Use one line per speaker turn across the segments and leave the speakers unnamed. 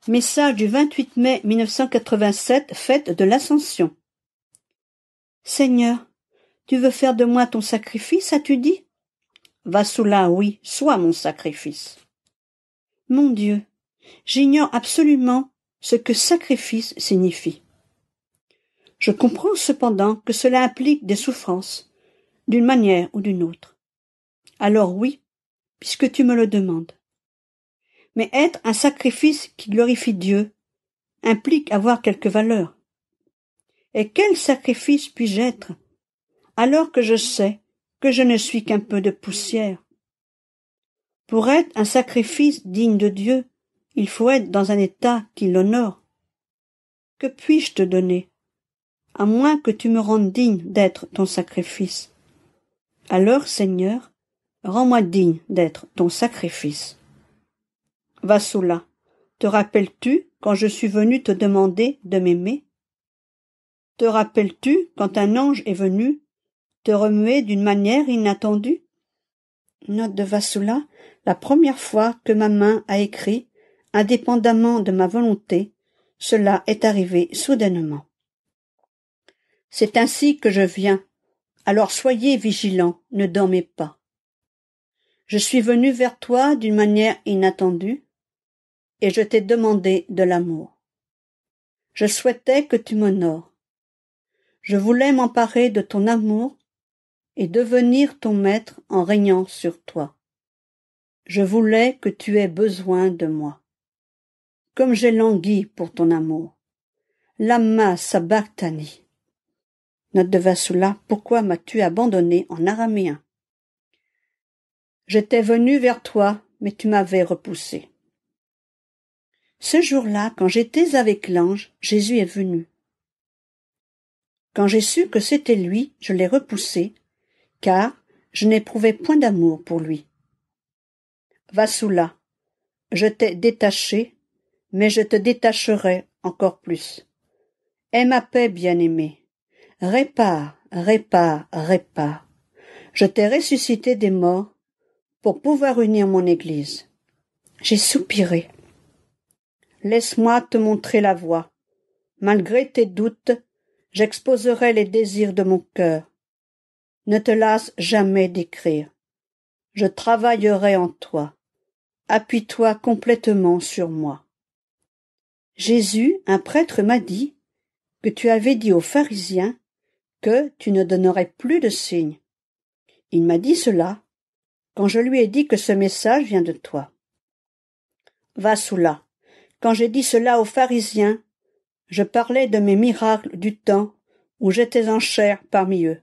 Message du 28 mai 1987, fête de l'Ascension. Seigneur, tu veux faire de moi ton sacrifice, as-tu dit? Va sous là, oui, sois mon sacrifice. Mon Dieu, j'ignore absolument ce que sacrifice signifie. Je comprends cependant que cela implique des souffrances, d'une manière ou d'une autre. Alors oui, puisque tu me le demandes. Mais être un sacrifice qui glorifie Dieu implique avoir quelque valeur. Et quel sacrifice puis-je être, alors que je sais que je ne suis qu'un peu de poussière? Pour être un sacrifice digne de Dieu, il faut être dans un état qui l'honore. Que puis-je te donner, à moins que tu me rendes digne d'être ton sacrifice? Alors, Seigneur, rends-moi digne d'être ton sacrifice. Vassoula, te rappelles-tu quand je suis venu te demander de m'aimer? Te rappelles-tu quand un ange est venu te remuer d'une manière inattendue? Note de Vassoula, la première fois que ma main a écrit, indépendamment de ma volonté, cela est arrivé soudainement. C'est ainsi que je viens, alors soyez vigilants, ne dormez pas. Je suis venu vers toi d'une manière inattendue, et je t'ai demandé de l'amour. Je souhaitais que tu m'honores. Je voulais m'emparer de ton amour et devenir ton maître en régnant sur toi. Je voulais que tu aies besoin de moi. Comme j'ai langui pour ton amour. Lama sabachthani. Note de Vassoula, pourquoi m'as-tu abandonné en araméen? J'étais venu vers toi, mais tu m'avais repoussé. Ce jour-là, quand j'étais avec l'ange, Jésus est venu. Quand j'ai su que c'était lui, je l'ai repoussé, car je n'éprouvais point d'amour pour lui. Vassoula, je t'ai détaché, mais je te détacherai encore plus. Aie ma paix, bien-aimé. Répare, répare, répare. Je t'ai ressuscité des morts pour pouvoir unir mon Église. J'ai soupiré. Laisse-moi te montrer la voie. Malgré tes doutes, j'exposerai les désirs de mon cœur. Ne te lasse jamais d'écrire. Je travaillerai en toi. Appuie-toi complètement sur moi. Jésus, un prêtre, m'a dit que tu avais dit aux pharisiens que tu ne donnerais plus de signes. Il m'a dit cela quand je lui ai dit que ce message vient de toi. Vassoula, quand j'ai dit cela aux pharisiens, je parlais de mes miracles du temps où j'étais en chair parmi eux.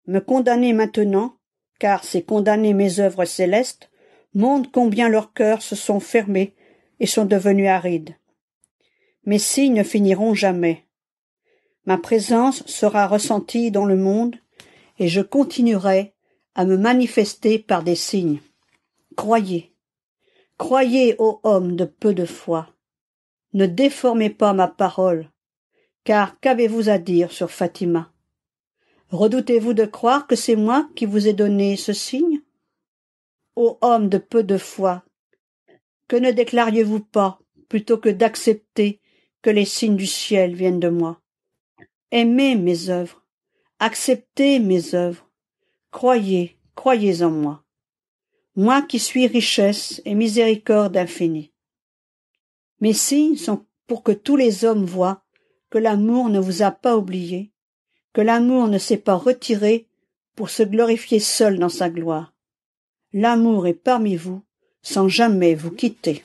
Me condamner maintenant, car c'est condamner mes œuvres célestes, montre combien leurs cœurs se sont fermés et sont devenus arides. Mes signes ne finiront jamais. Ma présence sera ressentie dans le monde et je continuerai à me manifester par des signes. Croyez. Croyez, ô hommes de peu de foi. Ne déformez pas ma parole, car qu'avez-vous à dire sur Fatima? Redoutez-vous de croire que c'est moi qui vous ai donné ce signe? Ô hommes de peu de foi, que ne déclariez-vous pas, plutôt que d'accepter que les signes du ciel viennent de moi? Aimez mes œuvres, acceptez mes œuvres, croyez, croyez en moi. Moi qui suis richesse et miséricorde infinie. Mes signes sont pour que tous les hommes voient que l'amour ne vous a pas oublié, que l'amour ne s'est pas retiré pour se glorifier seul dans sa gloire. L'amour est parmi vous, sans jamais vous quitter.